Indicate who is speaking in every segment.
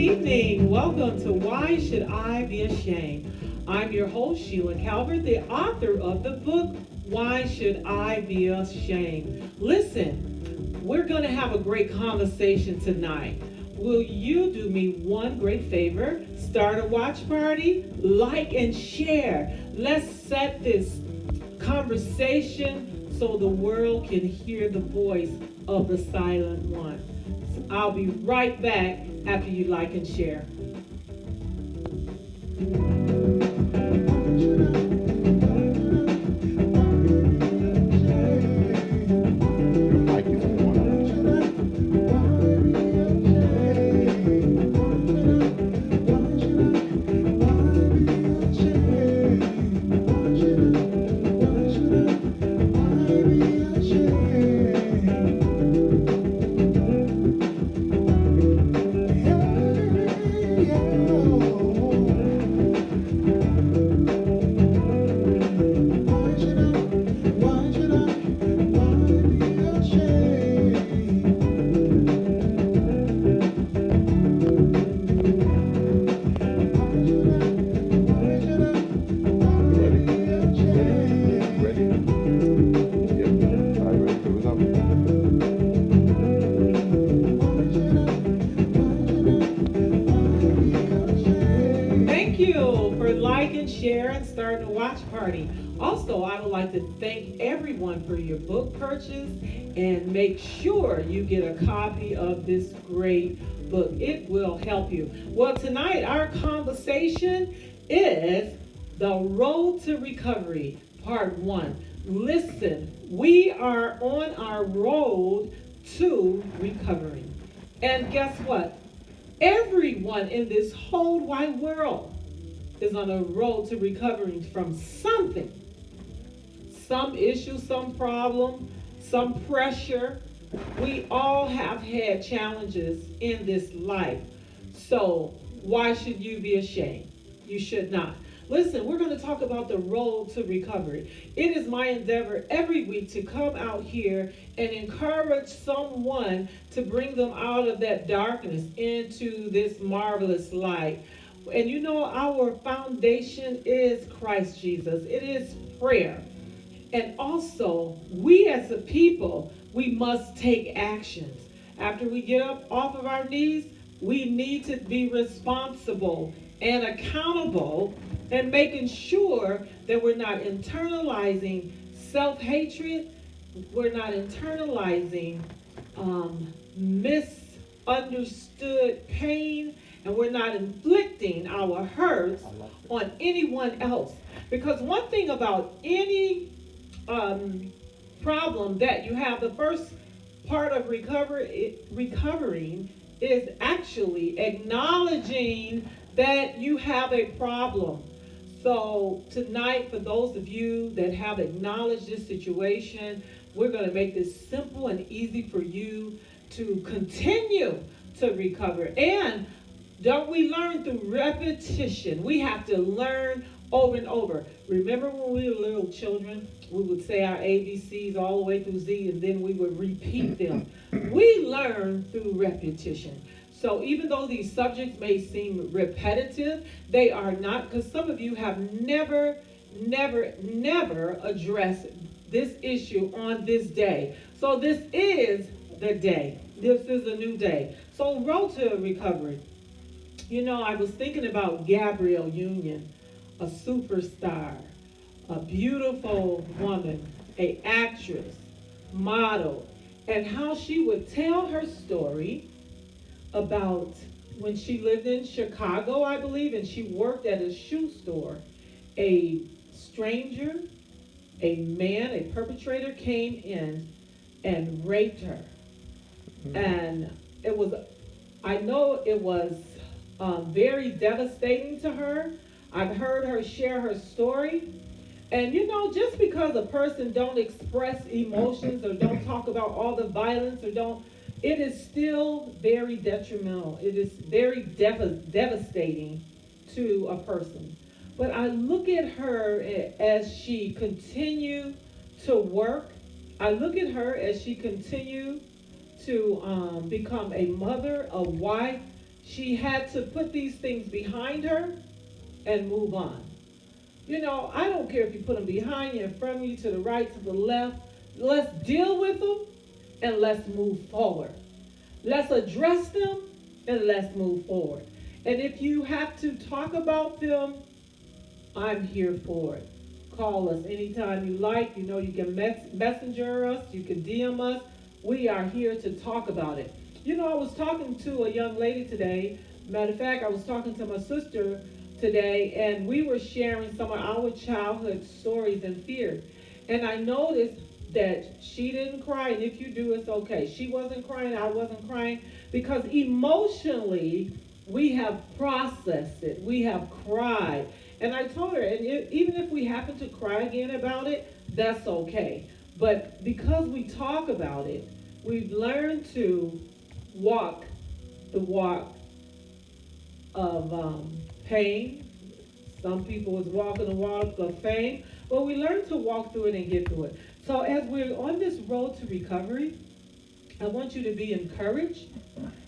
Speaker 1: evening. Welcome to Why Should I Be Ashamed? I'm your host, Sheila Calvert, the author of the book, Why Should I Be Ashamed? Listen, we're going to have a great conversation tonight. Will you do me one great favor? Start a watch party, like and share. Let's set this conversation so the world can hear the voice of the silent one. I'll be right back after you like and share. Share and start a watch party. Also, I would like to thank everyone for your book purchase and make sure you get a copy of this great book. It will help you. Well, tonight our conversation is The Road to Recovery, Part 1. Listen, we are on our road to recovery. And guess what? Everyone in this whole wide world is on a road to recovering from something. Some issue, some problem, some pressure. We all have had challenges in this life. So why should you be ashamed? You should not. Listen, we're going to talk about the road to recovery. It is my endeavor every week to come out here and encourage someone to bring them out of that darkness into this marvelous light. And you know, our foundation is Christ Jesus. It is prayer. And also, we as a people, we must take actions. After we get up off of our knees, we need to be responsible and accountable and making sure that we're not internalizing self-hatred. We're not internalizing misunderstood pain. And we're not inflicting our hurts on anyone else. Because one thing about any problem that you have, the first part of recovering is actually acknowledging that you have a problem. So tonight, for those of you that have acknowledged this situation, we're going to make this simple and easy for you to continue to recover. And don't we learn through repetition? We have to learn over and over. Remember when we were little children, we would say our ABCs all the way through Z, and then we would repeat them. We learn through repetition. So even though these subjects may seem repetitive, they are not, because some of you have never addressed this issue on this day. So this is the day. This is a new day. So road to recovery. You know, I was thinking about Gabrielle Union, a superstar, a beautiful woman, an actress, model, and how she would tell her story about when she lived in Chicago, I believe, and she worked at a shoe store. A stranger, a man, a perpetrator came in and raped her. And I know it was very devastating to her. I've heard her share her story. And you know, just because a person don't express emotions or don't talk about all the violence or don't, it is still very detrimental. It is very devastating to a person. But I look at her as she continued to work. I look at her as she continued to become a mother, a wife. she had to put these things behind her and move on. You know, I don't care if you put them behind you, in front of you, to the right, to the left. Let's deal with them and let's move forward. Let's address them and let's move forward. And if you have to talk about them, I'm here for it. Call us anytime you like. You know, you can messenger us, you can DM us. We are here to talk about it. You know, I was talking to a young lady today. Matter of fact, I was talking to my sister today, and we were sharing some of our childhood stories and fears. And I noticed that she didn't cry, and if you do, it's okay. She wasn't crying, I wasn't crying, because emotionally, we have processed it. We have cried. And I told her, and even if we happen to cry again about it, that's okay. But because we talk about it, we've learned to walk the walk of pain. Some people is walking the walk of fame, but we learn to walk through it and get through it. So as we're on this road to recovery, I want you to be encouraged.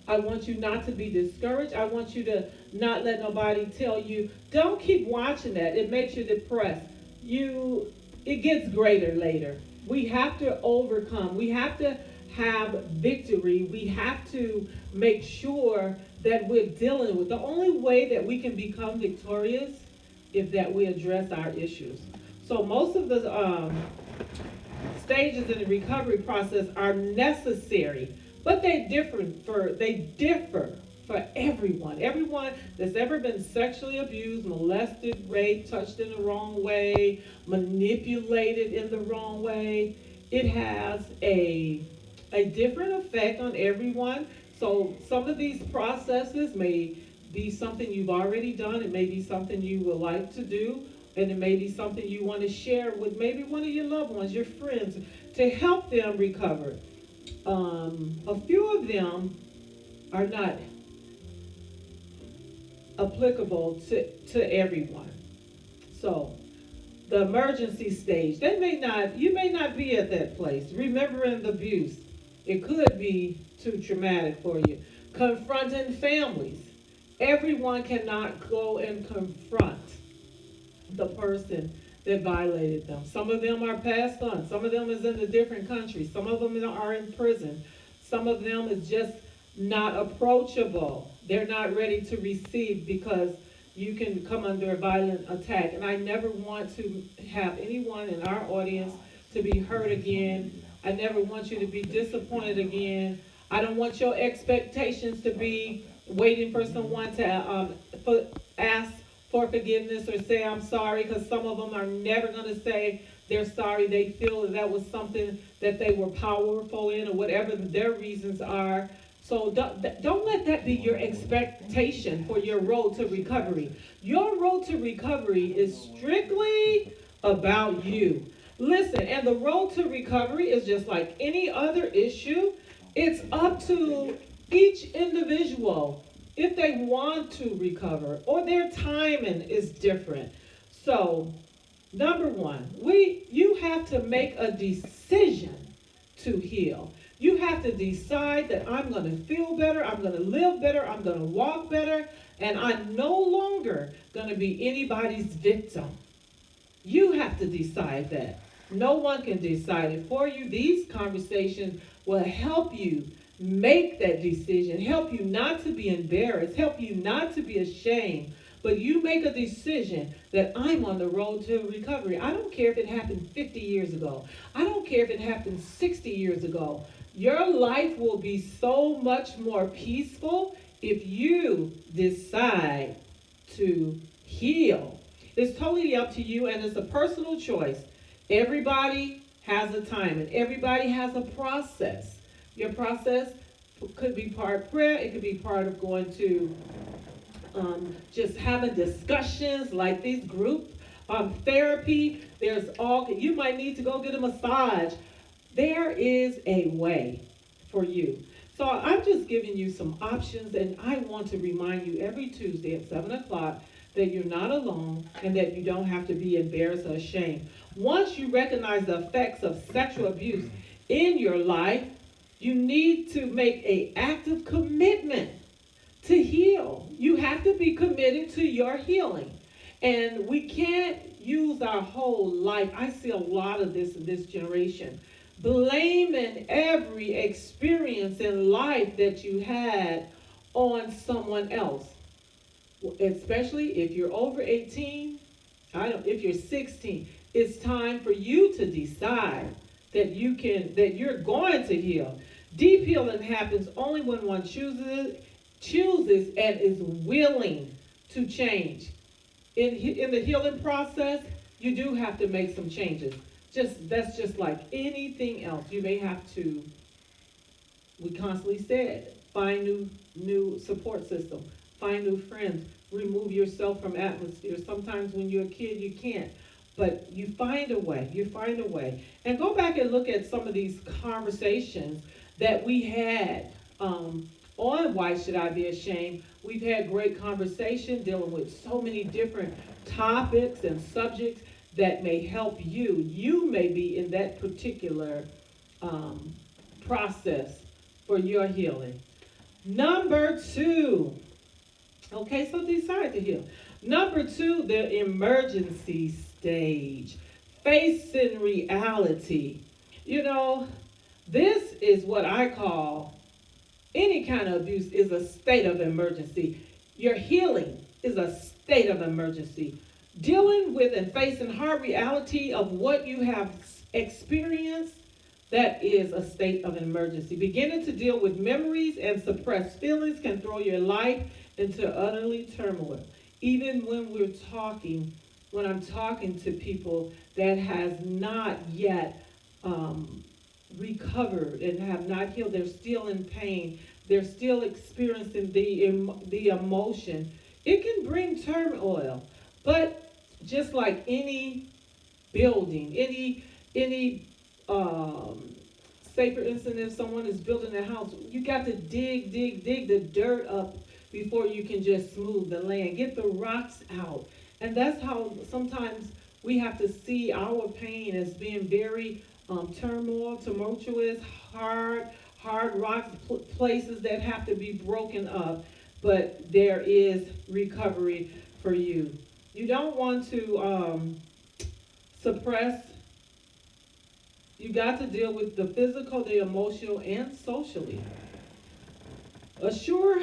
Speaker 1: I want you not to be discouraged. I want you to not let nobody tell you, don't keep watching that. It makes you depressed. It gets greater later. We have to overcome. We have to have victory. We have to make sure that we're dealing with. The only way that we can become victorious is that we address our issues. So most of the stages in the recovery process are necessary, but they differ for everyone. Everyone that's ever been sexually abused, molested, raped, touched in the wrong way, manipulated in the wrong way, it has a different effect on everyone. So some of these processes may be something you've already done. It may be something you would like to do. And it may be something you want to share with maybe one of your loved ones, your friends, to help them recover. A few of them are not applicable to everyone. So the emergency stage, you may not be at that place. Remembering the abuse, it could be too traumatic for you. Confronting families. Everyone cannot go and confront the person that violated them. Some of them are passed on. Some of them is in a different country. Some of them are in prison. Some of them is just not approachable. They're not ready to receive because you can come under a violent attack. And I never want to have anyone in our audience to be hurt again. I never want you to be disappointed again. I don't want your expectations to be waiting for someone to ask for forgiveness or say I'm sorry, because some of them are never going to say they're sorry. They feel that was something that they were powerful in, or whatever their reasons are. So don't let that be your expectation for your road to recovery. Your road to recovery is strictly about you. Listen, and the road to recovery is just like any other issue. It's up to each individual if they want to recover, or their timing is different. So, number one, you have to make a decision to heal. You have to decide that I'm going to feel better, I'm going to live better, I'm going to walk better, and I'm no longer going to be anybody's victim. You have to decide that. No one can decide it for you. These conversations will help you make that decision, help you not to be embarrassed, help you not to be ashamed, but you make a decision that I'm on the road to recovery. I don't care if it happened 50 years ago. I don't care if it happened 60 years ago. Your life will be so much more peaceful if you decide to heal. It's totally up to you, and it's a personal choice. Everybody has a time, and everybody has a process. Your process could be part of prayer. It could be part of going to just having discussions like these group therapy. You might need to go get a massage. There is a way for you. So I'm just giving you some options, and I want to remind you every Tuesday at 7 o'clock that you're not alone and that you don't have to be embarrassed or ashamed. Once you recognize the effects of sexual abuse in your life, you need to make an active commitment to heal. have to be committed to your healing. And we can't use our whole life. I see a lot of this in this generation. Blaming every experience in life that you had on someone else. Especially if you're over 18, if you're 16, it's time for you to decide that you're going to heal. Deep healing happens only when one chooses and is willing to change. In the healing process, you do have to make some changes. That's just like anything else. You may have to, we constantly said, find new support system, find new friends, remove yourself from atmosphere. Sometimes when you're a kid, you can't. But you find a way. You find a way. And go back and look at some of these conversations that we had on Why Should I Be Ashamed. We've had great conversation dealing with so many different topics and subjects that may help you. You may be in that particular process for your healing. Number 2. Okay, so decide to heal. Number 2, the emergency stage. Facing reality. You know, this is what I call any kind of abuse is a state of emergency. Your healing is a state of emergency. Dealing with and facing hard reality of what you have experienced, that is a state of emergency. Beginning to deal with memories and suppressed feelings can throw your life into utterly turmoil. Even when I'm talking to people that has not yet recovered and have not healed, they're still in pain. They're still experiencing the emotion. It can bring turmoil, but just like any building, any say for instance, if someone is building a house, you got to dig the dirt up before you can just smooth the land, get the rocks out. And that's how sometimes we have to see our pain as being very tumultuous, hard rocks, places that have to be broken up. But there is recovery for you. You don't want to suppress. You got to deal with the physical, the emotional, and socially. Assure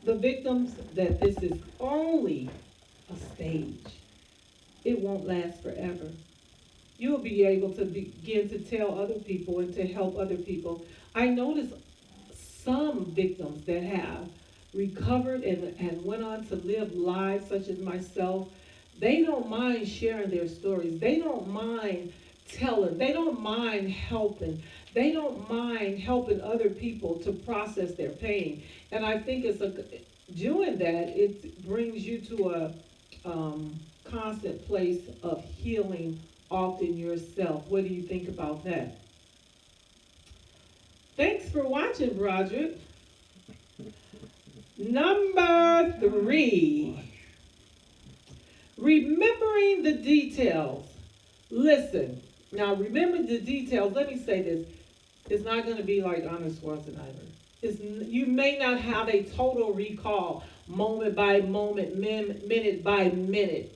Speaker 1: the victims that this is only a stage. It won't last forever. You'll be able to begin to tell other people and to help other people. I notice some victims that have recovered and went on to live lives such as myself, they don't mind sharing their stories. They don't mind telling. They don't mind helping. They don't mind helping other people to process their pain. And I think doing that, it brings you to a constant place of healing often yourself. What do you think about that? Thanks for watching, Broderick. Number 3, remembering the details. Listen, now remember the details. Let me say this. It's not going to be like Arnold Schwarzenegger. You may not have a total recall, moment by moment, minute by minute.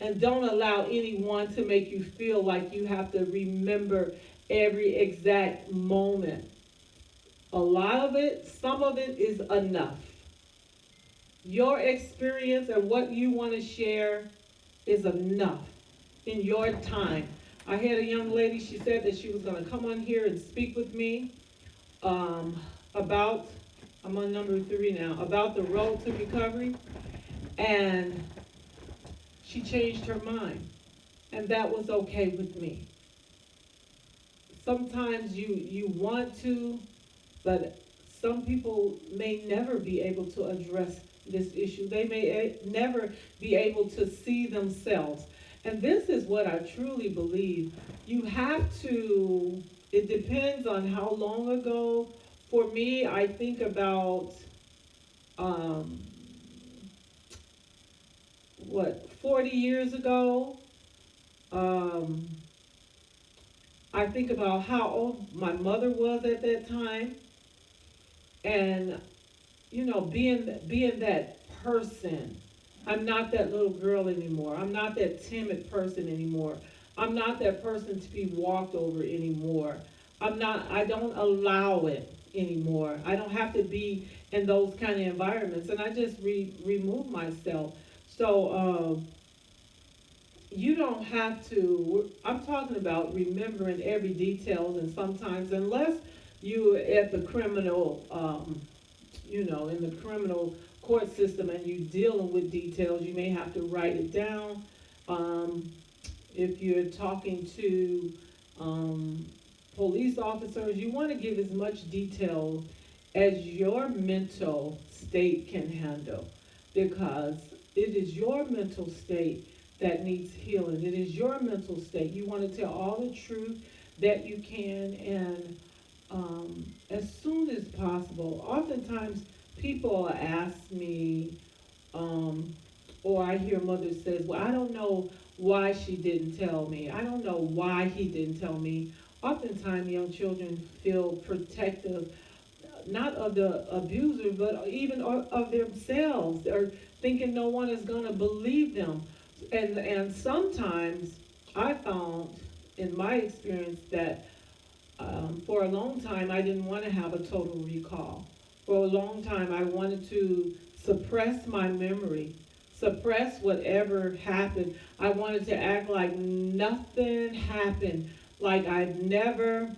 Speaker 1: And don't allow anyone to make you feel like you have to remember every exact moment. A lot of it, some of it is enough. Your experience and what you want to share is enough in your time. I had a young lady, she said that she was going to come on here and speak with me about, I'm on number 3 now, about the road to recovery. And she changed her mind. And that was okay with me. Sometimes you want to, but some people may never be able to address this issue. They may never be able to see themselves. And this is what I truly believe. You have to, it depends on how long ago. For me, I think about, 40 years ago. I think about how old my mother was at that time. And, being that person. I'm not that little girl anymore. I'm not that timid person anymore. I'm not that person to be walked over anymore. I don't allow it anymore. I don't have to be in those kind of environments. And I just remove myself. So, you don't have to, I'm talking about remembering every detail, and sometimes, unless you at the criminal, in the criminal court system and you dealing with details, you may have to write it down. Um, if you're talking to um, police officers, you want to give as much detail as your mental state can handle, because it is your mental state that needs healing. It is your mental state. You want to tell all the truth that you can, and as soon as possible. Oftentimes, people ask me, um, or I hear mothers says, "Well, I don't know why she didn't tell me. I don't know why he didn't tell me." Oftentimes, young children feel protective, not of the abuser, but even of themselves. They're thinking no one is going to believe them. And sometimes I found in my experience that for a long time I didn't want to have a total recall. For a long time I wanted to suppress my memory, suppress whatever happened. I wanted to act like nothing happened, like I've never,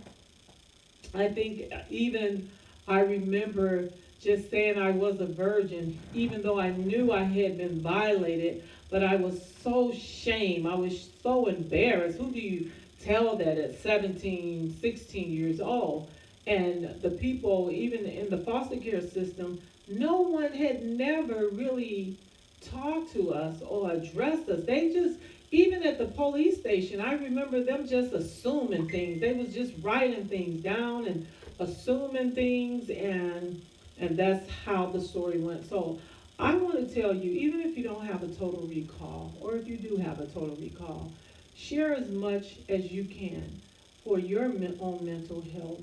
Speaker 1: I think even I remember just saying I was a virgin, even though I knew I had been violated, but I was so ashamed. I was so embarrassed. Who do you tell that at 17, 16 years old? And the people, even in the foster care system, no one had never really talked to us or addressed us. They just, even at the police station, I remember them just assuming things. They was just writing things down and assuming things, and that's how the story went. So I want to tell you, even if you don't have a total recall, or if you do have a total recall, share as much as you can for your own mental health.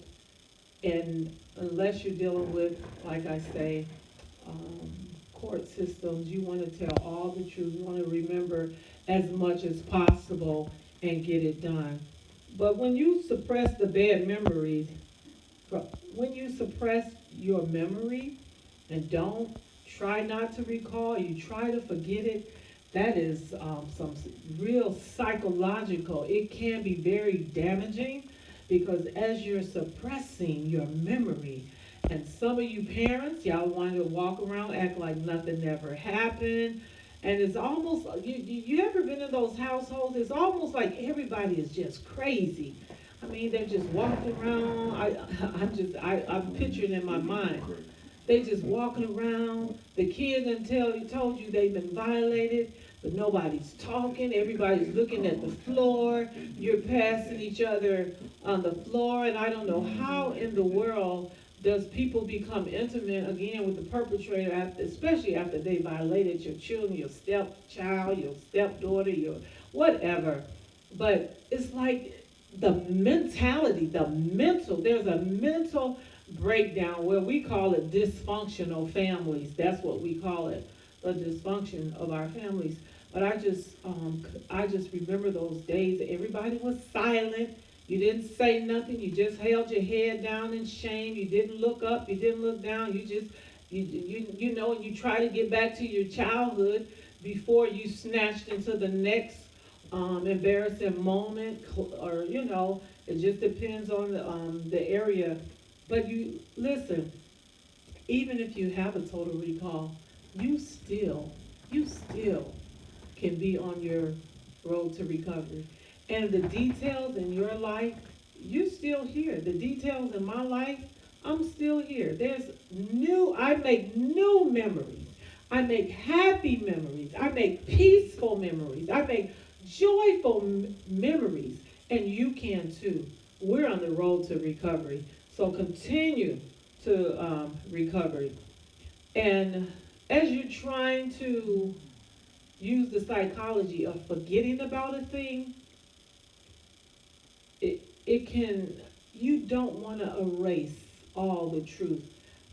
Speaker 1: And unless you're dealing with, like I say, um, court systems, you want to tell all the truth. You want to remember as much as possible and get it done. But when you suppress the bad memories, when you suppress your memory and don't try not to recall, you try to forget it, that is some real psychological. It can be very damaging, because as you're suppressing your memory, and some of you parents, y'all want to walk around, act like nothing ever happened. And it's almost, you ever been in those households? It's almost like everybody is just crazy. I mean, they're just walking around. I'm picturing in my mind. They just walking around. The kid done told you they've been violated, but nobody's talking. Everybody's looking at the floor. You're passing each other on the floor, and I don't know how in the world does people become intimate again with the perpetrator, after, especially after they violated your children, your stepchild, your stepdaughter, your whatever. But it's like the mentality, there's a mental breakdown where we call it dysfunctional families. That's what we call it, the dysfunction of our families. But I just remember those days. Everybody was silent. You didn't say nothing. You just held your head down in shame. You didn't look up. You didn't look down. You just, you try to get back to your childhood before you snatched into the next embarrassing moment, or it just depends on the area. But you listen. Even if you have a total recall, you still can be on your road to recovery. And the details in your life, you still here. The details in my life, I'm still here. I make new memories. I make happy memories. I make peaceful memories. I make joyful memories. And you can too. We're on the road to recovery. So continue to recovery. And as you're trying to use the psychology of forgetting about a thing, it can, you don't want to erase all the truth.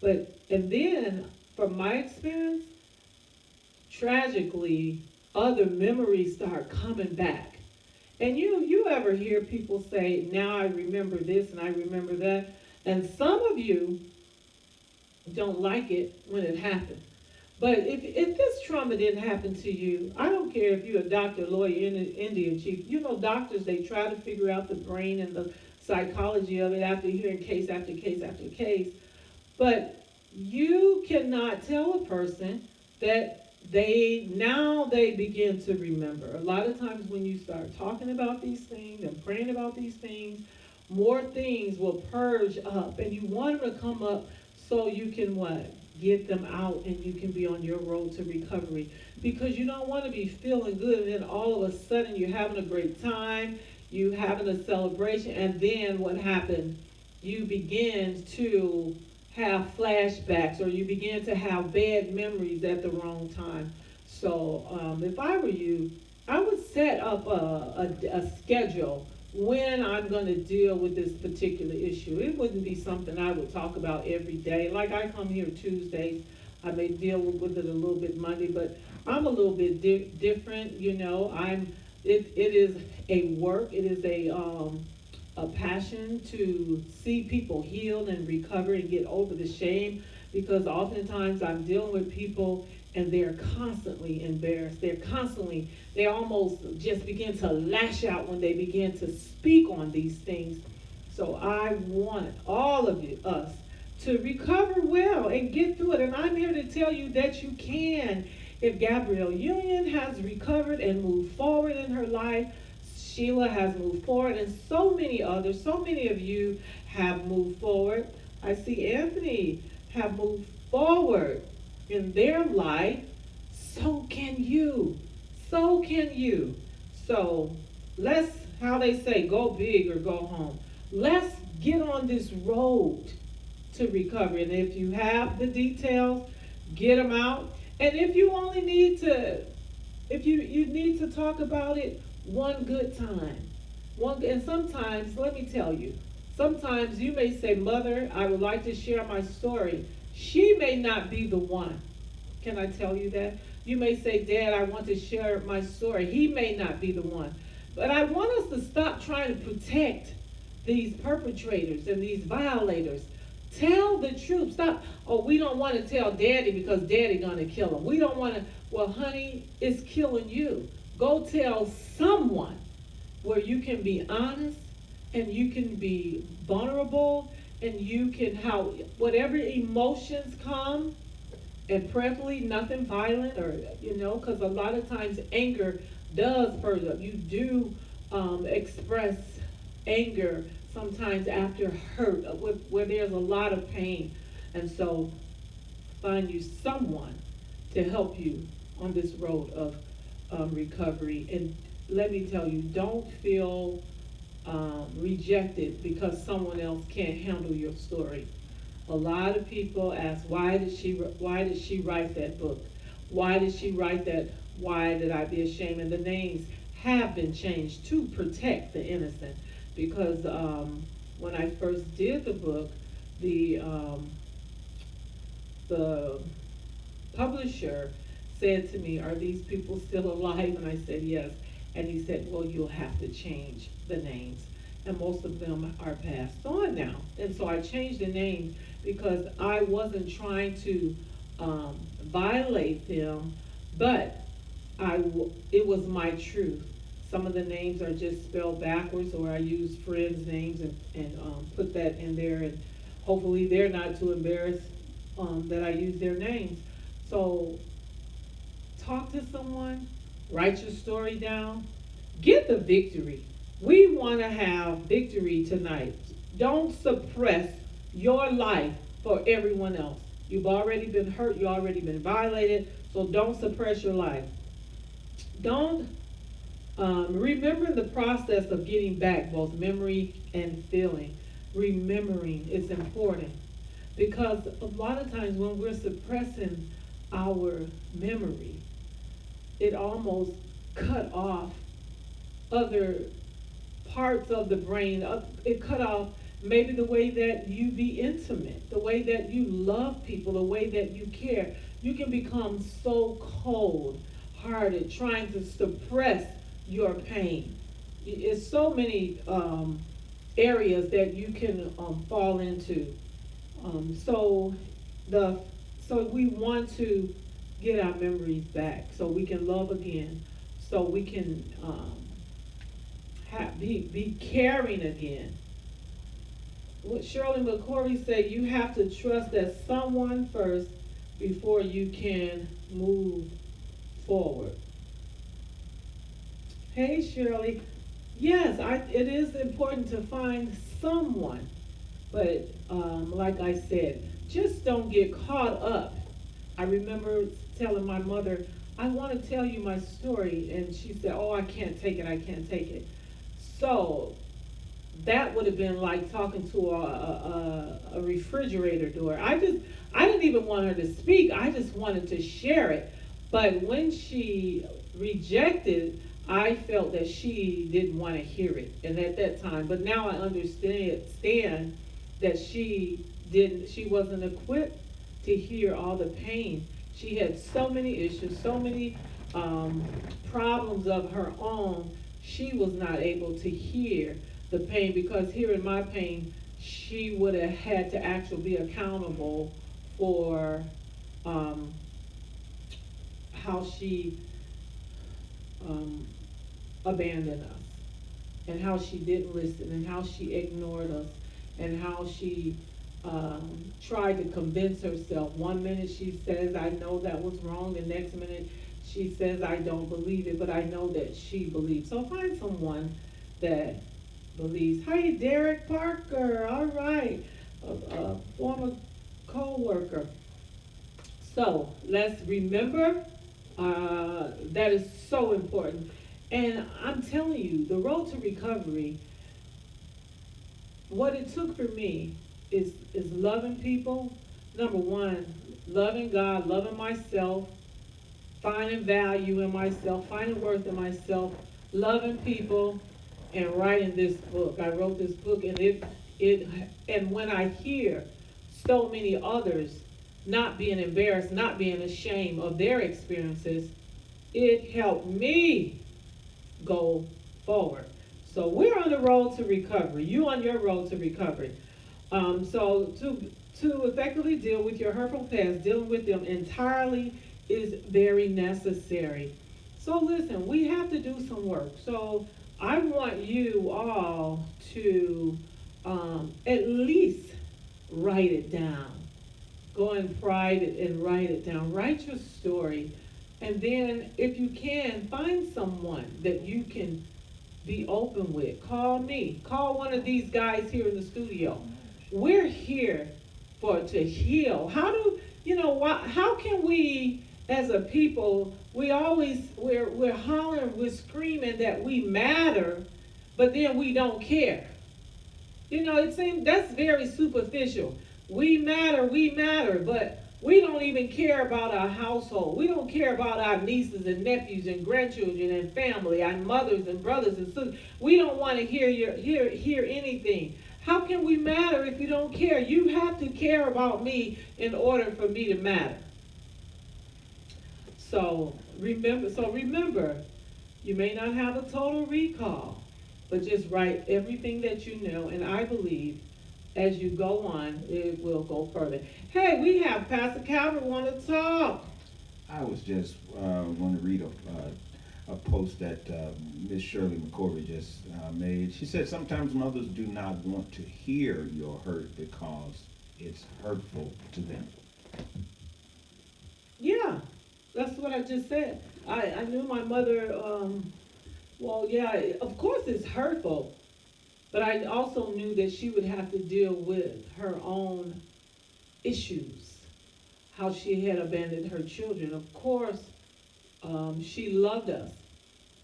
Speaker 1: And then, from my experience, tragically, other memories start coming back. And you ever hear people say, now I remember this and I remember that? And some of you don't like it when it happens. But if this trauma didn't happen to you, I don't care if you're a doctor, lawyer, Indian chief. You know, doctors, they try to figure out the brain and the psychology of it after hearing case after case after case. But you cannot tell a person that they begin to remember. A lot of times when you start talking about these things and praying about these things, more things will purge up, and you want them to come up so you can what? Get them out, and you can be on your road to recovery. Because you don't want to be feeling good and then all of a sudden you're having a great time, you having a celebration, and then what happened? You begin to have flashbacks, or you begin to have bad memories at the wrong time. So if I were you, I would set up a schedule when I'm going to deal with this particular issue. It wouldn't be something I would talk about every day. Like I come here Tuesdays, I may deal with it a little bit Monday, but I'm a little bit different. You know, it is a work. It is a passion to see people heal and recover and get over the shame, because oftentimes I'm dealing with people and they're constantly embarrassed. They almost just begin to lash out when they begin to speak on these things. So I want all of us to recover well and get through it. And I'm here to tell you that you can. If Gabrielle Union has recovered and moved forward in her life, Sheila has moved forward, and so many others, so many of you have moved forward. I see Anthony have moved forward in their life. So can you. So can you. So let's, how they say, go big or go home. Let's get on this road to recovery. And if you have the details, get them out. And if you only need to, if you need to talk about it one good time. And sometimes, let me tell you, sometimes you may say, Mother, I would like to share my story. She may not be the one. Can I tell you that? You may say, Dad, I want to share my story. He may not be the one. But I want us to stop trying to protect these perpetrators and these violators. Tell the truth. Stop. Oh, we don't want to tell Daddy because Daddy gonna kill him. We don't want to. Well, honey, it's killing you. Go tell someone where you can be honest and you can be vulnerable, and you can, how whatever emotions come, and preferably nothing violent, or because a lot of times anger does purge up. You do express anger sometimes after hurt, where there's a lot of pain, and so find you someone to help you on this road of recovery. And let me tell you, don't feel rejected because someone else can't handle your story. A lot of people ask, why did she write that book? Why did she write that? Why did I be ashamed? And the names have been changed to protect the innocent. Because when I first did the book, the publisher said to me, are these people still alive? And I said, yes. And he said, well, you'll have to change the names. And most of them are passed on now. And so I changed the names because I wasn't trying to violate them, but it was my truth. Some of the names are just spelled backwards, or I use friends' names and put that in there, and hopefully they're not too embarrassed that I use their names. So talk to someone, write your story down, get the victory. We want to have victory tonight. Don't suppress your life for everyone else. You've already been hurt, you've already been violated, so don't suppress your life. Don't remember the process of getting back both memory and feeling. Remembering is important, because a lot of times when we're suppressing our memory, it almost cut off other parts of the brain. It cut off maybe the way that you be intimate, the way that you love people, the way that you care. You can become so cold hearted, trying to suppress your pain. It's so many areas that you can fall into. So the so we want to get our memories back, so we can love again, so we can be caring again. What Shirley McCory said, you have to trust that someone first before you can move forward. Hey Shirley, yes, it is important to find someone, but like I said, just don't get caught up. I remember telling my mother, I want to tell you my story, and she said, "Oh, I can't take it. I can't take it." So that would have been like talking to a refrigerator door. I didn't even want her to speak. I just wanted to share it. But when she rejected, I felt that she didn't want to hear it. And at that time, but now I understand that she wasn't equipped to hear all the pain. She had so many issues, so many um, problems of her own. She was not able to hear the pain, because hearing my pain, she would have had to actually be accountable for um, how she um, abandoned us, and how she didn't listen, and how she ignored us, and how she tried to convince herself. One minute she says, I know that was wrong. The next minute she says, I don't believe it, but I know that she believes. So find someone that believes. Hey, Derek Parker. All right. A former co-worker. So let's remember that is so important. And I'm telling you, the road to recovery, what it took for me is loving people. Number one, loving God, loving myself, finding value in myself, finding worth in myself, loving people, and writing this book. I wrote this book, and it and when I hear so many others not being embarrassed, not being ashamed of their experiences, it helped me go forward. So we're on the road to recovery. You on your road to recovery. So to effectively deal with your hurtful past, dealing with them entirely is very necessary. So listen, we have to do some work. So I want you all to at least write it down. Go in private and write it down. Write your story. And then, if you can, find someone that you can be open with. Call me. Call one of these guys here in the studio. We're here for to heal. How do you know? How can we, as a people, we're hollering, we're screaming that we matter, but then we don't care. It seems that's very superficial. We matter, but we don't even care about our household. We don't care about our nieces and nephews and grandchildren and family, our mothers and brothers and sisters. We don't want to hear anything. How can we matter if you don't care? You have to care about me in order for me to matter. So remember, you may not have a total recall, but just write everything that you know, and I believe as you go on, it will go further. Hey, we have Pastor Calvin want to talk.
Speaker 2: I was just want to read a post that Miss Shirley McCorvey just made. She said sometimes mothers do not want to hear your hurt because it's hurtful to them.
Speaker 1: Yeah, that's what I just said. I knew my mother, well, yeah, of course it's hurtful, but I also knew that she would have to deal with her own issues, how she had abandoned her children. Of course, she loved us,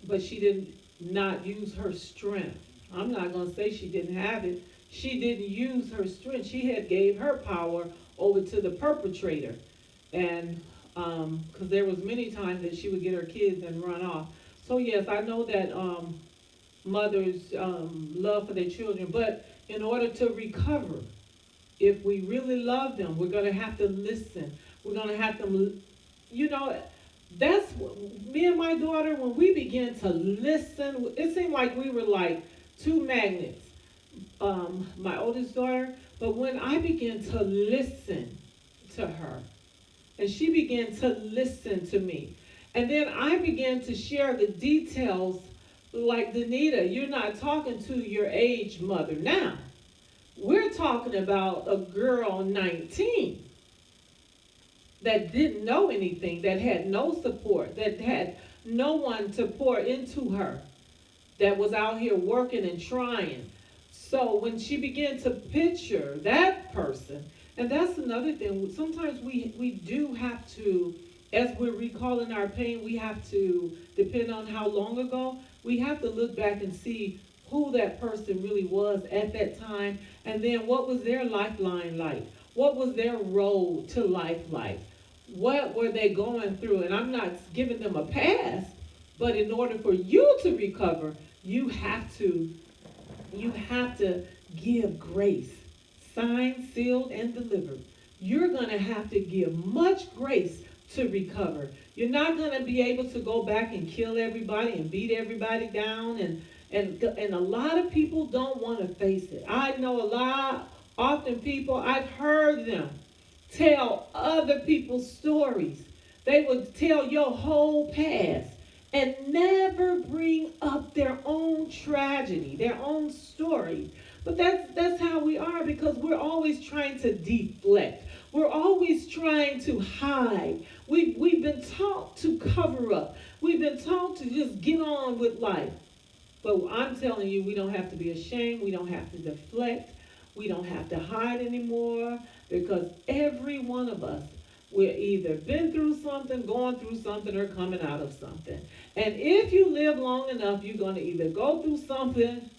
Speaker 1: but she did not use her strength. I'm not going to say she didn't have it. She didn't use her strength. She had gave her power over to the perpetrator, and because there was many times that she would get her kids and run off. So yes, I know that mothers love for their children, but in order to recover, if we really love them, we're going to have to listen. We're going to have to you know, that's me and my daughter, when we began to listen, it seemed like we were like two magnets, my oldest daughter. But when I began to listen to her, and she began to listen to me, and then I began to share the details, like, Danita, you're not talking to your age mother now. We're talking about a girl 19 that didn't know anything, that had no support, that had no one to pour into her, that was out here working and trying. So when she began to picture that person, and that's another thing, sometimes we do have to, as we're recalling our pain, we have to, depend on how long ago, we have to look back and see who that person really was at that time, and then what was their lifeline like? What was their road to life like? What were they going through? And I'm not giving them a pass, but in order for you to recover, you have to you have to give grace, signed, sealed, and delivered. You're going to have to give much grace to recover. You're not going to be able to go back and kill everybody and beat everybody down, and a lot of people don't want to face it. I know a lot, often people, I've heard them tell other people's stories. They would tell your whole past and never bring up their own tragedy, their own story. But that's how we are, because we're always trying to deflect. We're always trying to hide. We've been taught to cover up. We've been taught to just get on with life. But I'm telling you, we don't have to be ashamed. We don't have to deflect. We don't have to hide anymore, because every one of us, we're either been through something, going through something, or coming out of something. And if you live long enough, you're going to either go through something,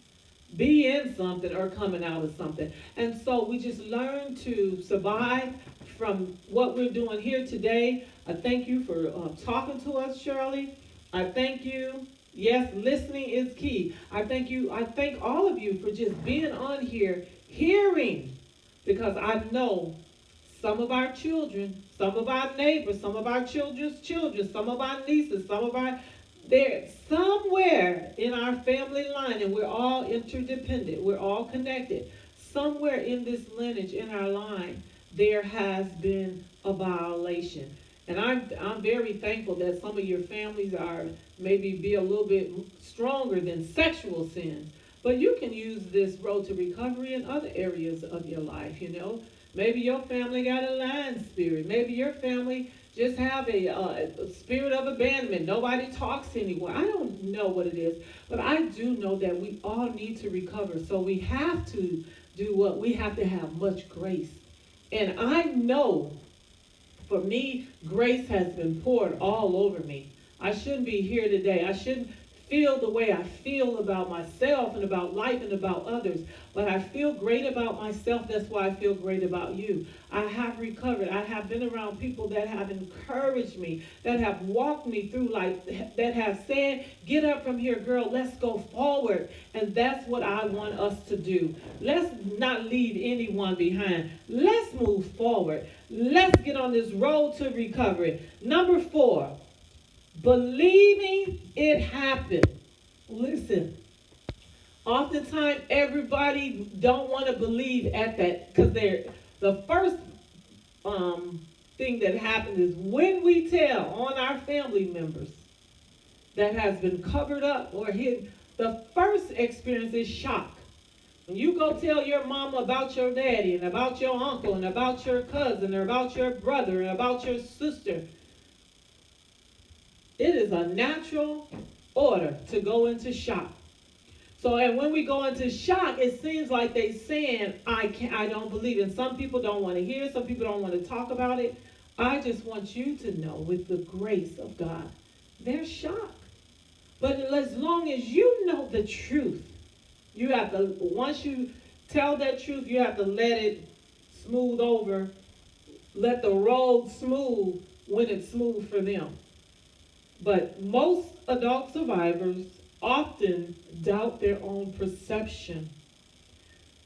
Speaker 1: be in something, or coming out of something. And so we just learn to survive from what we're doing here today. I thank you for talking to us, Shirley. I thank you. Yes, listening is key. I thank you. I thank all of you for just being on here, hearing, because I know some of our children, some of our neighbors, some of our children's children, some of our nieces, some of our, they're somewhere in our family line, and we're all interdependent. We're all connected. Somewhere in this lineage, in our line, there has been a violation. And I'm very thankful that some of your families are maybe be a little bit stronger than sexual sins. But you can use this road to recovery in other areas of your life, you know. Maybe your family got a lying spirit. Maybe your family just have a spirit of abandonment. Nobody talks anymore. I don't know what it is, but I do know that we all need to recover. So we have to do what? We have to have much grace. And I know, for me, grace has been poured all over me. I shouldn't be here today. I shouldn't feel the way I feel about myself and about life and about others. But I feel great about myself. That's why I feel great about you. I have recovered. I have been around people that have encouraged me, that have walked me through life, that have said, get up from here, girl, let's go forward. And that's what I want us to do. Let's not leave anyone behind. Let's move forward. Let's get on this road to recovery. Number 4, believing it happened. Listen, oftentimes everybody don't want to believe at that, because they're the first thing that happens is when we tell on our family members that has been covered up or hidden. The first experience is shock. When you go tell your mama about your daddy and about your uncle and about your cousin or about your brother and about your sister, it is a natural order to go into shock. So, and when we go into shock, it seems like they saying, I don't believe it. And some people don't want to hear it. Some people don't want to talk about it. I just want you to know, with the grace of God, they're shocked. But as long as you know the truth, you have to, once you tell that truth, you have to let it smooth over. Let the road smooth when it's smooth for them. But most adult survivors often doubt their own perception.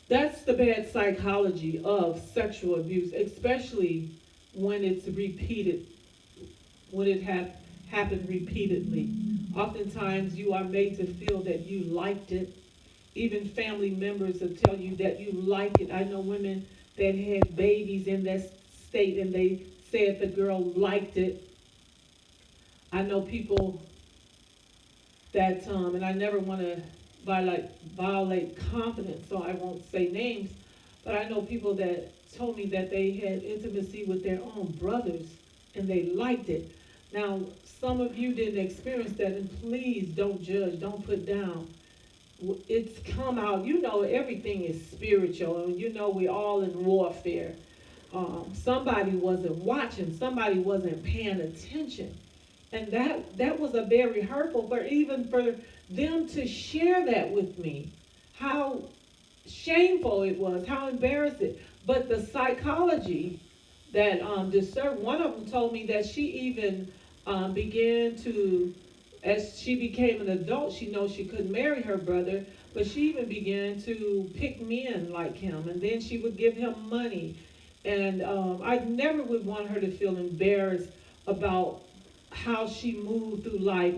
Speaker 1: That's the bad psychology of sexual abuse, especially when it's repeated when it happened repeatedly. Oftentimes, you are made to feel that you liked it. Even family members will tell you that you like it. I know women that had babies in that state and they said the girl liked it. I know people that, and I never want to violate confidence, so I won't say names, but I know people that told me that they had intimacy with their own brothers and they liked it. Now, some of you didn't experience that, and please don't judge, don't put down. It's come out. You know, everything is spiritual, and you know we're all in warfare. Somebody wasn't watching, somebody wasn't paying attention, and that was a very hurtful. For even for them to share that with me, how shameful it was, how embarrassing. But the psychology that disturbed. One of them told me that she even began to, as she became an adult, she knows she couldn't marry her brother, but she even began to pick men like him, and then she would give him money. And I never would want her to feel embarrassed about how she moved through life,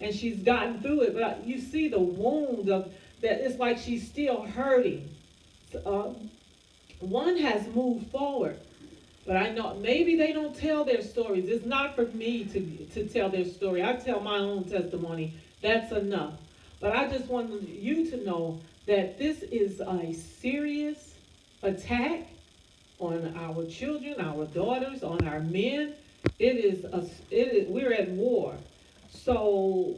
Speaker 1: and she's gotten through it. But you see the wound of that. It's like she's still hurting. Uh, One has moved forward, but I know maybe they don't tell their stories. It's not for me to tell their story. I tell my own testimony. That's enough. But I just want you to know that this is a serious attack on our children, our daughters, on our men. We're at war. So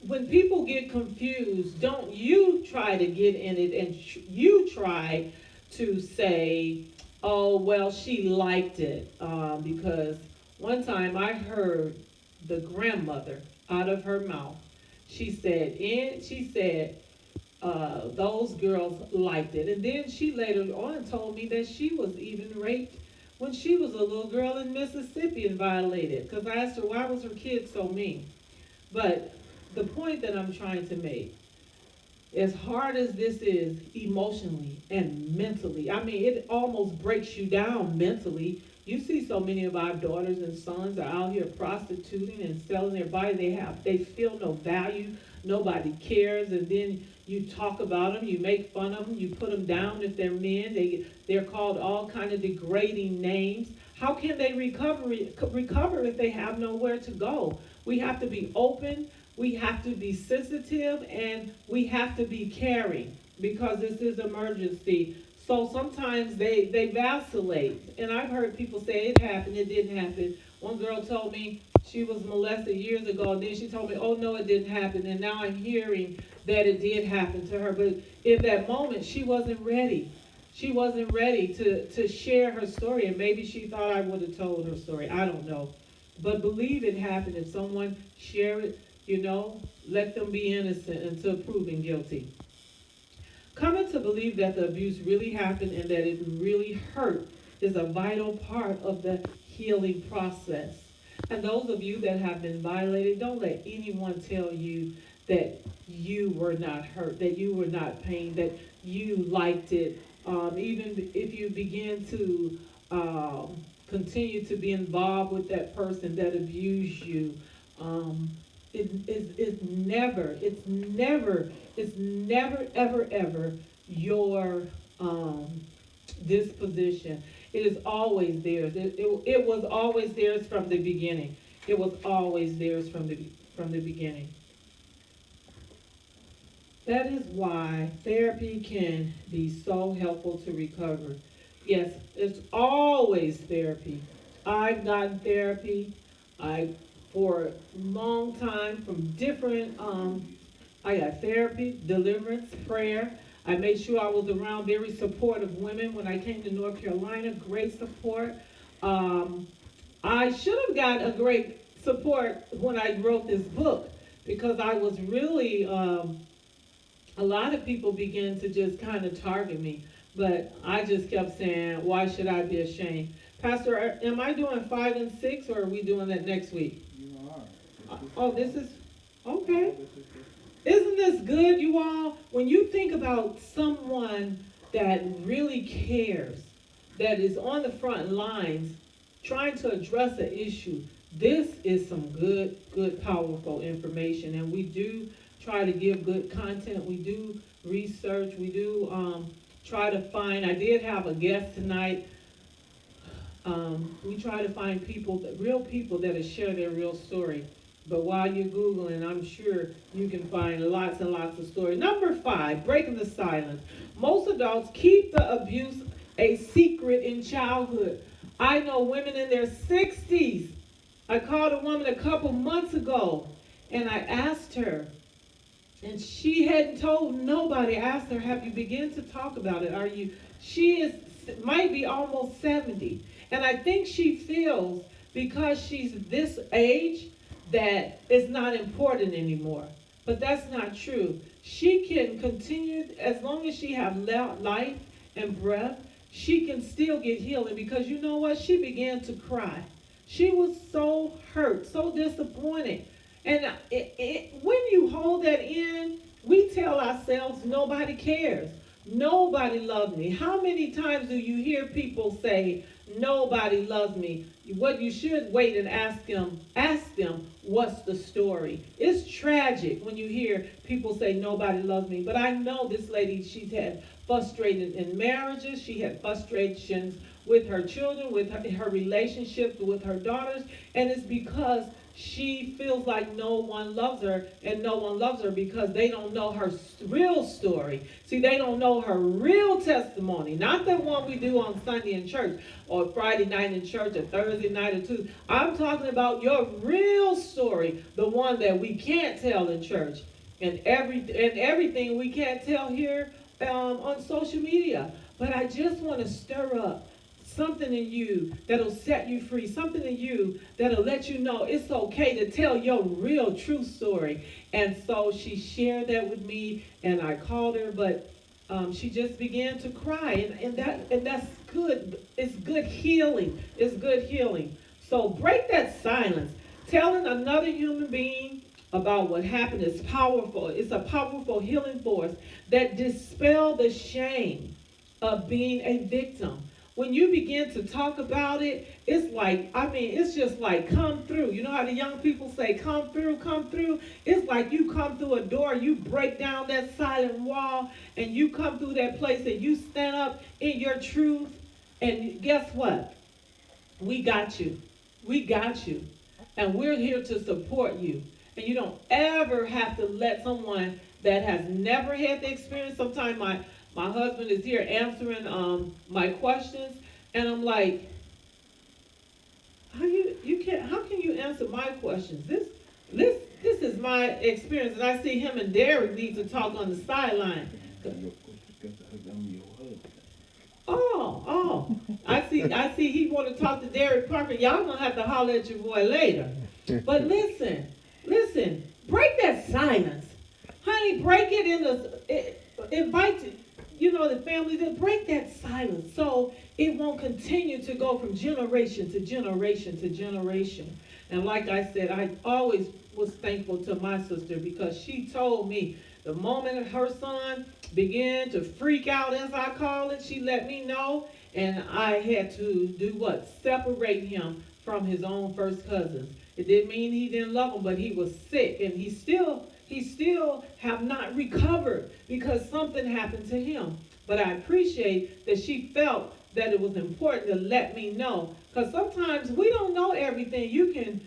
Speaker 1: when people get confused, don't you try to get in it and you try to say, oh, well, she liked it. Because one time I heard the grandmother out of her mouth. She said, those girls liked it. And then she later on told me that she was even raped when she was a little girl in Mississippi and violated. Because I asked her, why was her kid so mean? But the point that I'm trying to make, as hard as this is emotionally and mentally, I mean, it almost breaks you down mentally. You see so many of our daughters and sons are out here prostituting and selling their body. They feel no value. Nobody cares. And then you talk about them, you make fun of them, you put them down if they're men. They're called all kind of degrading names. How can they recover if they have nowhere to go? We have to be open. We have to be sensitive, and we have to be caring, because this is emergency. So sometimes they vacillate. And I've heard people say it happened, it didn't happen. One girl told me she was molested years ago, and then she told me, oh no, it didn't happen. And now I'm hearing that it did happen to her. But in that moment, she wasn't ready. She wasn't ready to share her story, and maybe she thought I would have told her story. I don't know. But believe it happened. If someone share it, let them be innocent until proven guilty. Coming to believe that the abuse really happened and that it really hurt is a vital part of the healing process. And those of you that have been violated, don't let anyone tell you that you were not hurt, that you were not pained, that you liked it. Even if you begin to continue to be involved with that person that abused you, it's never, ever, ever your disposition. It is always theirs. It was always theirs from the beginning. It was always theirs from the beginning. That is why therapy can be so helpful to recover. Yes, it's always therapy. I've gotten therapy. For a long time from different, I got therapy, deliverance, prayer. I made sure I was around very supportive women when I came to North Carolina, great support. I should have got a great support when I wrote this book, because I was really, a lot of people began to just kind of target me, but I just kept saying, why should I be ashamed? Pastor, am I doing 5 and 6, or are we doing that next week?
Speaker 2: You are.
Speaker 1: Oh, this is, okay. Isn't this good, you all? When you think about someone that really cares, that is on the front lines, trying to address an issue, This is some good, powerful information, and we do try to give good content. We do research. We do try to find. I did have a guest tonight. We try to find people, real people that share their real story. But while you're Googling, I'm sure you can find lots and lots of stories. Number 5, breaking the silence. Most adults keep the abuse a secret in childhood. I know women in their 60s. I called a woman a couple months ago and I asked her, and she hadn't told nobody. I asked her, have you begun to talk about it? She might be almost 70. And I think she feels because she's this age that it's not important anymore. But that's not true. She can continue, as long as she have life and breath, she can still get healing, because you know what? She began to cry. She was so hurt, so disappointed. And when you hold that in, we tell ourselves nobody cares. Nobody loves me. How many times do you hear people say, nobody loves me? What you should wait and ask them, what's the story? It's tragic when you hear people say, nobody loves me. But I know this lady, she's had frustrated in marriages. She had frustrations with her children, with her relationships with her daughters. And it's because she feels like no one loves her, and no one loves her because they don't know her real story. See, they don't know her real testimony, not the one we do on Sunday in church or Friday night in church or Thursday night or Tuesday. I'm talking about your real story, the one that we can't tell in church, and everything we can't tell here on social media. But I just want to stir up something in you that'll set you free, something in you that'll let you know it's okay to tell your real true story. And so she shared that with me, and I called her, but she just began to cry, and that's good. It's good healing. It's good healing. So break that silence. Telling another human being about what happened is powerful. It's a powerful healing force that dispels the shame of being a victim. When you begin to talk about it, it's just like, come through. You know how the young people say, come through, come through? It's like you come through a door, you break down that silent wall, and you come through that place and you stand up in your truth. And guess what? We got you. We got you. And we're here to support you. And you don't ever have to let someone that has never had the experience. Sometimes my husband is here answering my questions, and I'm like, how can you answer my questions? This is my experience, and I see him and Derek need to talk on the sideline. Oh, I see he want to talk to Derek Parker. Y'all gonna have to holler at your boy later. But listen, break that silence. Honey, break it invite the family to break that silence so it won't continue to go from generation to generation to generation. And like I said, I always was thankful to my sister, because she told me the moment her son began to freak out, as I call it, she let me know, and I had to do what? Separate him from his own first cousins. It didn't mean he didn't love him, but he was sick, and he still have not recovered because something happened to him. But I appreciate that she felt that it was important to let me know, because sometimes we don't know everything. You can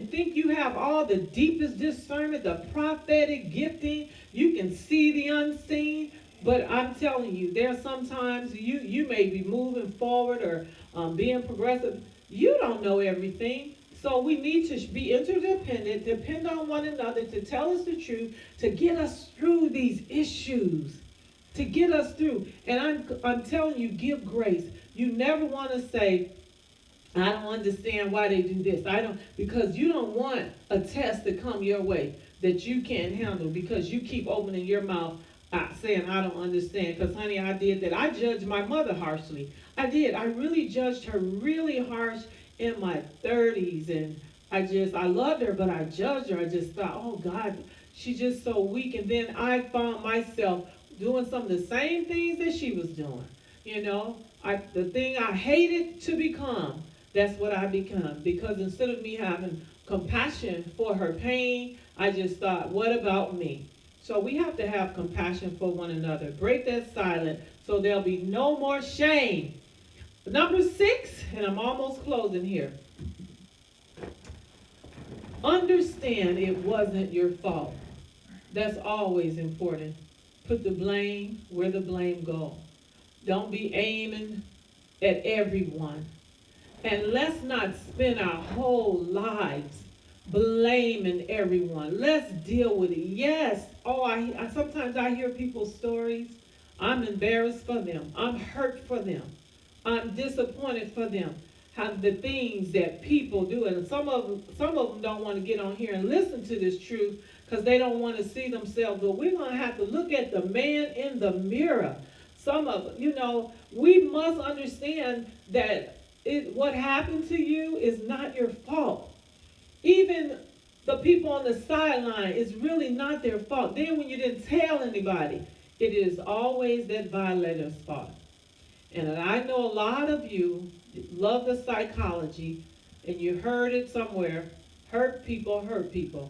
Speaker 1: think you have all the deepest discernment, the prophetic gifting. You can see the unseen. But I'm telling you, there are sometimes you may be moving forward or being progressive. You don't know everything. So we need to be interdependent, depend on one another to tell us the truth, to get us through these issues, to get us through. And I'm telling you, give grace. You never want to say, I don't understand why they do this. Because you don't want a test to come your way that you can't handle, because you keep opening your mouth saying, I don't understand. Because, honey, I did that. I judged my mother harshly. I did. I really judged her really harsh in my 30s, and I loved her, but I judged her. I just thought, oh God, she's just so weak. And then I found myself doing some of the same things that she was doing. The thing I hated to become, That's what I become. Because instead of me having compassion for her pain, I just thought, what about me? So we have to have compassion for one another. Break that silence so there'll be no more shame. Number 6, and I'm almost closing here. Understand it wasn't your fault. That's always important. Put the blame where the blame goes. Don't be aiming at everyone. And let's not spend our whole lives blaming everyone. Let's deal with it. Yes. Oh, I sometimes I hear people's stories. I'm embarrassed for them. I'm hurt for them. I'm disappointed for them. How the things that people do, and some of them don't want to get on here and listen to this truth because they don't want to see themselves. But we're gonna have to look at the man in the mirror. Some of we must understand that what happened to you is not your fault. Even the people on the sideline, it's really not their fault. Then when you didn't tell anybody, it is always that violator's fault. And I know a lot of you love the psychology, and you heard it somewhere. Hurt people hurt people.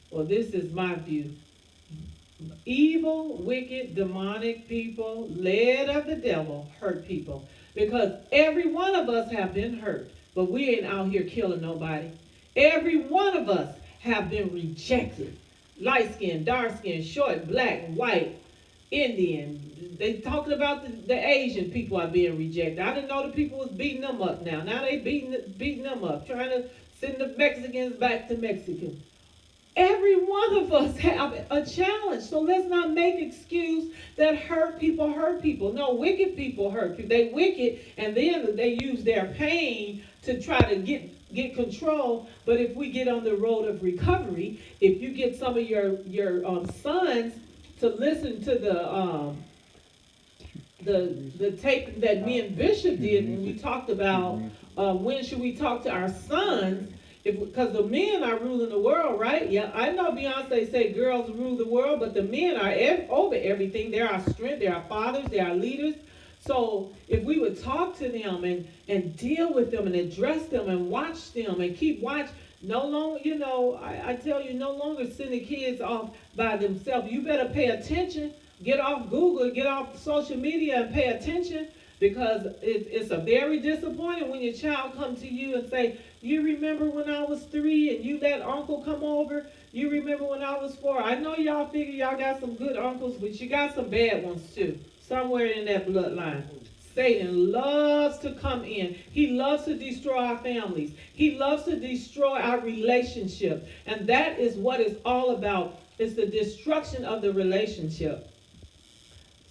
Speaker 1: Well, this is my view. Evil, wicked, demonic people, led of the devil, hurt people. Because every one of us have been hurt, but we ain't out here killing nobody. Every one of us have been rejected. Light skin, dark skin, short, black, white, Indian. They talking about the Asian people are being rejected. I didn't know the people was beating them up now. Now they beating them up, trying to send the Mexicans back to Mexico. Every one of us have a challenge. So let's not make excuse that hurt people hurt people. No, wicked people hurt people. They wicked, and then they use their pain to try to get control. But if we get on the road of recovery, if you get some of your sons to listen to the tape that me and Bishop did, and we talked about when should we talk to our sons. Because the men are ruling the world, right? Yeah, I know Beyonce say girls rule the world, but the men are over everything. They're our strength. They're our fathers. They're our leaders. So if we would talk to them and deal with them and address them and watch them and keep watch, no longer, I tell you, no longer send the kids off by themselves. You better pay attention. Get off Google, get off social media and pay attention. Because it's a very disappointing when your child comes to you and say, you remember when I was 3 and you let uncle come over? You remember when I was 4? I know y'all figure y'all got some good uncles, but you got some bad ones too. Somewhere in that bloodline. Satan loves to come in. He loves to destroy our families. He loves to destroy our relationship. And that is what it's all about. It's the destruction of the relationship.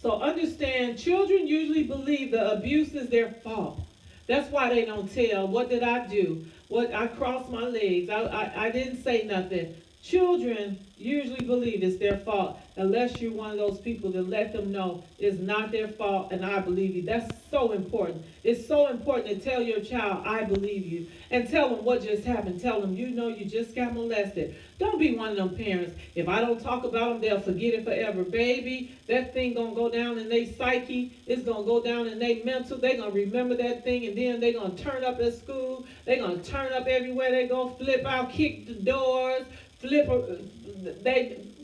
Speaker 1: So understand, children usually believe the abuse is their fault. That's why they don't tell. What did I do? What I crossed my legs. I didn't say nothing. Children usually believe it's their fault unless you're one of those people that let them know it's not their fault and I believe you. That's so important. It's so important to tell your child, I believe you. And tell them what just happened. Tell them, you just got molested. Don't be one of them parents. If I don't talk about them, they'll forget it forever. Baby, that thing going to go down in their psyche. It's going to go down in their mental. They're going to remember that thing, and then they're going to turn up at school. They're going to turn up everywhere they go, flip out, kick the doors, flip.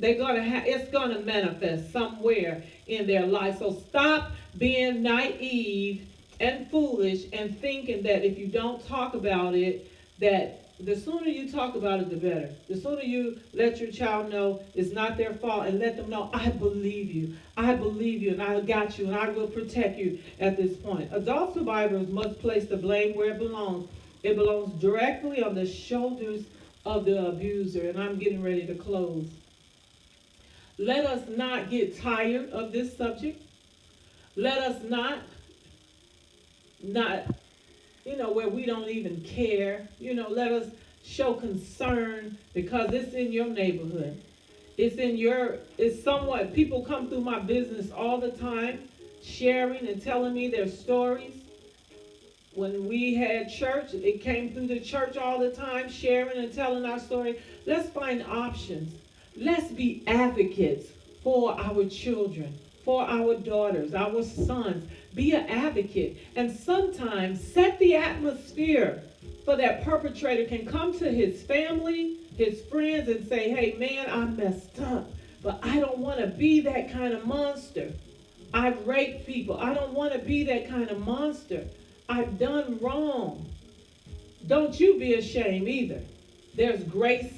Speaker 1: They're going to have, it's going to manifest somewhere in their life. So stop being naive and foolish and thinking that if you don't talk about it, that the sooner you talk about it, the better. The sooner you let your child know it's not their fault and let them know, I believe you, and I got you, and I will protect you at this point. Adult survivors must place the blame where it belongs. It belongs directly on the shoulders of the abuser. And I'm getting ready to close. Let us not get tired of this subject. Let us not, where we don't even care. Let us show concern because it's in your neighborhood. It's somewhat, people come through my business all the time, sharing and telling me their stories. When we had church, it came through the church all the time, sharing and telling our story. Let's find options. Let's be advocates for our children. for our daughters, our sons. Be an advocate. And sometimes set the atmosphere for that perpetrator can come to his family, his friends, and say, hey, man, I messed up. But I don't want to be that kind of monster. I've raped people. I don't want to be that kind of monster. I've done wrong. Don't you be ashamed either. There's grace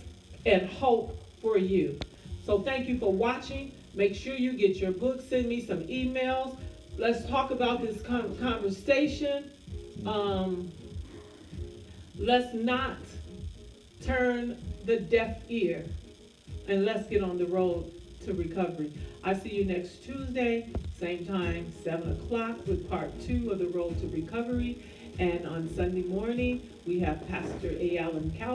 Speaker 1: and hope for you. So thank you for watching. Make sure you get your book. Send me some emails. Let's talk about this conversation. Let's not turn the deaf ear, and let's get on the road to recovery. I see you next Tuesday, same time, 7 o'clock, with part 2 of the road to recovery. And on Sunday morning, we have Pastor A. Allen Calvin.